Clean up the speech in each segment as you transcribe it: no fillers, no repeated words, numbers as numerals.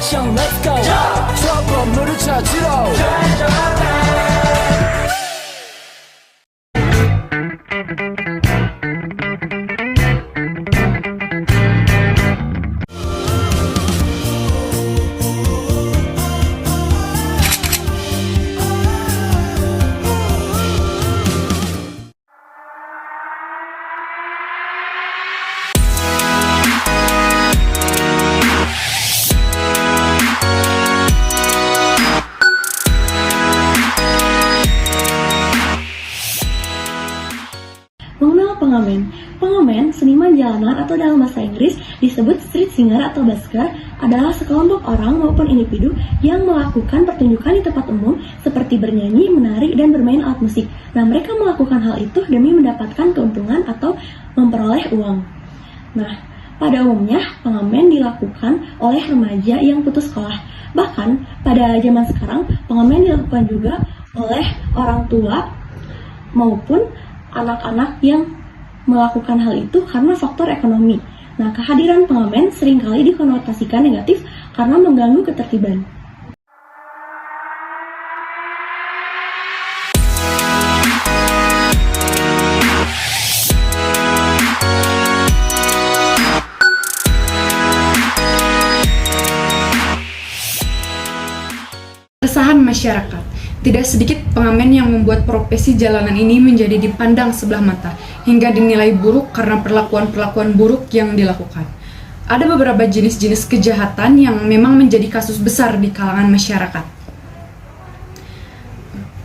액션 let's go 저 건물을 찾으러 Mengenal pengamen. Pengamen, seniman jalanan atau dalam bahasa Inggris disebut street singer atau busker, adalah sekelompok orang maupun individu yang melakukan pertunjukan di tempat umum seperti bernyanyi, menari, dan bermain alat musik. Nah, mereka melakukan hal itu demi mendapatkan keuntungan atau memperoleh uang. Nah, pada umumnya pengamen dilakukan oleh remaja yang putus sekolah. Bahkan pada zaman sekarang pengamen dilakukan juga oleh orang tua maupun anak-anak yang melakukan hal itu karena faktor ekonomi. Nah, kehadiran pengamen seringkali dikonotasikan negatif karena mengganggu ketertiban. Keresahan masyarakat. Tidak sedikit pengamen yang membuat profesi jalanan ini menjadi dipandang sebelah mata, hingga dinilai buruk karena perlakuan-perlakuan buruk yang dilakukan. Ada beberapa jenis-jenis kejahatan yang memang menjadi kasus besar di kalangan masyarakat.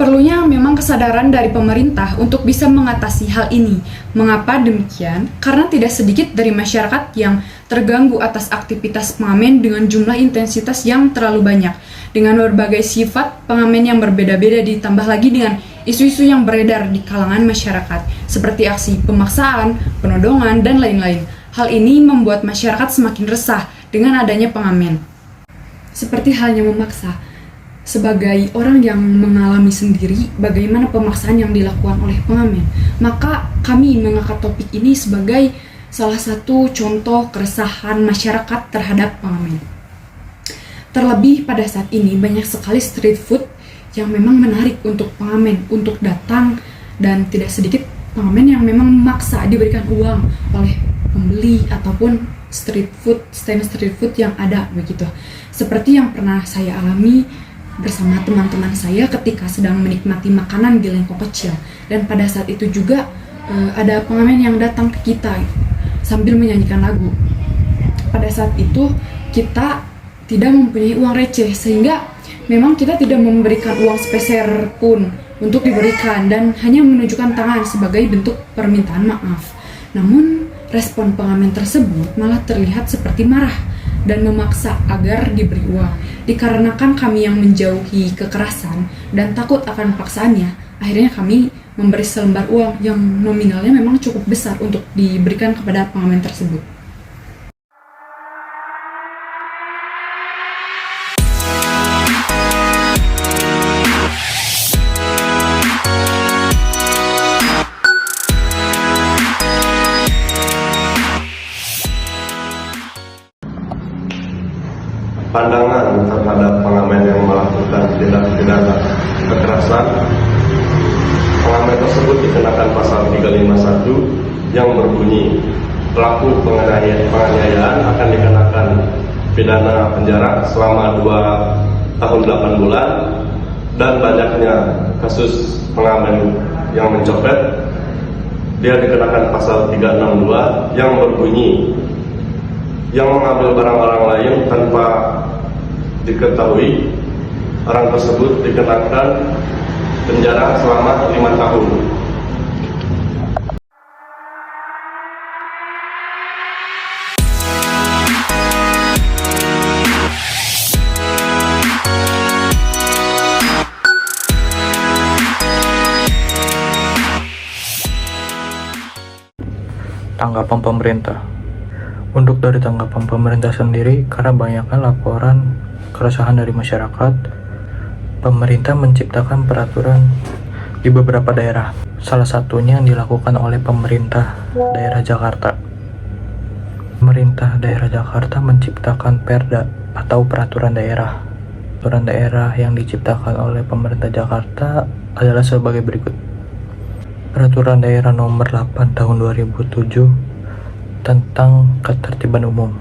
Perlunya memang kesadaran dari pemerintah untuk bisa mengatasi hal ini. Mengapa demikian? Karena tidak sedikit dari masyarakat yang terganggu atas aktivitas pengamen dengan jumlah intensitas yang terlalu banyak. Dengan berbagai sifat pengamen yang berbeda-beda, ditambah lagi dengan isu-isu yang beredar di kalangan masyarakat, seperti aksi pemaksaan, penodongan, dan lain-lain. Hal ini membuat masyarakat semakin resah dengan adanya pengamen. Seperti halnya memaksa. Sebagai orang yang mengalami sendiri bagaimana pemaksaan yang dilakukan oleh pengamen, maka kami mengangkat topik ini sebagai salah satu contoh keresahan masyarakat terhadap pengamen. Terlebih pada saat ini banyak sekali street food yang memang menarik untuk pengamen untuk datang, dan tidak sedikit pengamen yang memang memaksa diberikan uang oleh pembeli ataupun stand street food yang ada begitu. Seperti yang pernah saya alami bersama teman-teman saya ketika sedang menikmati makanan di lengkong kecil, dan pada saat itu juga ada pengamen yang datang ke kita sambil menyanyikan lagu. Pada saat itu kita tidak mempunyai uang receh, sehingga memang kita tidak memberikan uang sepeser pun untuk diberikan dan hanya menunjukkan tangan sebagai bentuk permintaan maaf. Namun respon pengamen tersebut malah terlihat seperti marah dan memaksa agar diberi uang. Dikarenakan kami yang menjauhi kekerasan dan takut akan paksaannya, akhirnya kami memberi selembar uang yang nominalnya memang cukup besar untuk diberikan kepada pengamen tersebut. Pandangan terhadap pengamen yang melakukan tindak pidana kekerasan. Pengamen tersebut dikenakan pasal 351 yang berbunyi pelaku penganiayaan akan dikenakan pidana penjara selama 2 tahun 8 bulan, dan banyaknya kasus pengamen yang mencopet, dia dikenakan pasal 362 yang berbunyi yang mengambil barang orang lain tanpa diketahui, orang tersebut dikenakan penjara selama 5 tahun. Tanggapan pemerintah. Untuk dari tanggapan pemerintah sendiri, karena banyaknya laporan keresahan dari masyarakat, pemerintah menciptakan peraturan di beberapa daerah. Salah satunya yang dilakukan oleh pemerintah daerah Jakarta. Pemerintah daerah Jakarta menciptakan Perda atau peraturan daerah. Peraturan daerah yang diciptakan oleh pemerintah Jakarta adalah sebagai berikut. Peraturan daerah nomor 8 tahun 2007 tentang ketertiban umum.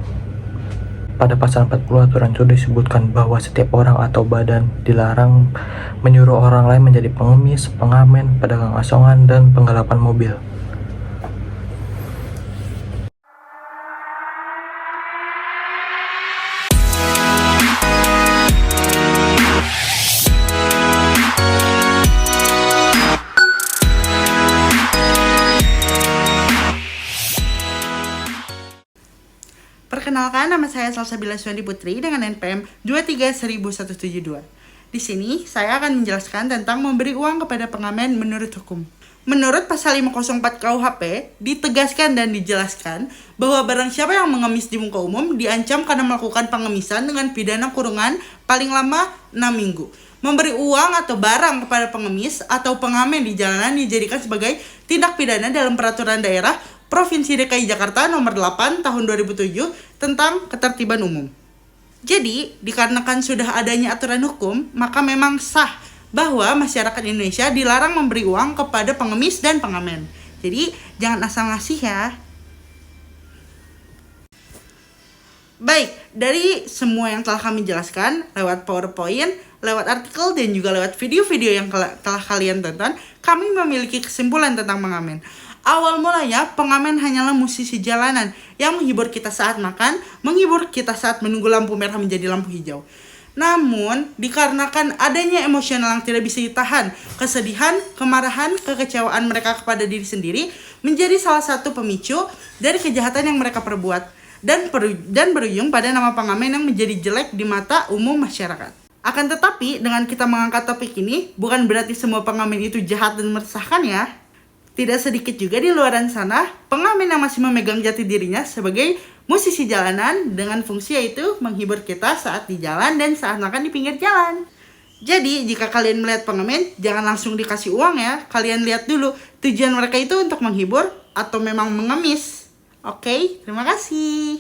Pada pasal 40 aturan itu disebutkan bahwa setiap orang atau badan dilarang menyuruh orang lain menjadi pengemis, pengamen, pedagang asongan, dan penggelapan mobil. Perkenalkan, nama saya Salsabila Suwandi Putri dengan NPM 23.172. Di sini, saya akan menjelaskan tentang memberi uang kepada pengamen menurut hukum. Menurut pasal 504 KUHP, ditegaskan dan dijelaskan bahwa barang siapa yang mengemis di muka umum diancam karena melakukan pengemisan dengan pidana kurungan paling lama 6 minggu. Memberi uang atau barang kepada pengemis atau pengamen di jalanan dijadikan sebagai tindak pidana dalam peraturan daerah Provinsi DKI Jakarta nomor 8 tahun 2007 tentang ketertiban umum. Jadi, dikarenakan sudah adanya aturan hukum, maka memang sah bahwa masyarakat Indonesia dilarang memberi uang kepada pengemis dan pengamen. Jadi, jangan asal ngasih ya. Baik, dari semua yang telah kami jelaskan lewat PowerPoint, lewat artikel, dan juga lewat video-video yang telah kalian tonton, kami memiliki kesimpulan tentang pengamen. Awal mulanya, pengamen hanyalah musisi jalanan yang menghibur kita saat makan, menghibur kita saat menunggu lampu merah menjadi lampu hijau. Namun, dikarenakan adanya emosional yang tidak bisa ditahan, kesedihan, kemarahan, kekecewaan mereka kepada diri sendiri menjadi salah satu pemicu dari kejahatan yang mereka perbuat dan berujung pada nama pengamen yang menjadi jelek di mata umum masyarakat. Akan tetapi, dengan kita mengangkat topik ini, bukan berarti semua pengamen itu jahat dan meresahkan ya. Tidak sedikit juga di luaran sana, pengamen yang masih memegang jati dirinya sebagai musisi jalanan dengan fungsi yaitu menghibur kita saat di jalan dan saat makan di pinggir jalan. Jadi, jika kalian melihat pengamen, jangan langsung dikasih uang ya. Kalian lihat dulu tujuan mereka itu untuk menghibur atau memang mengemis. Oke, terima kasih.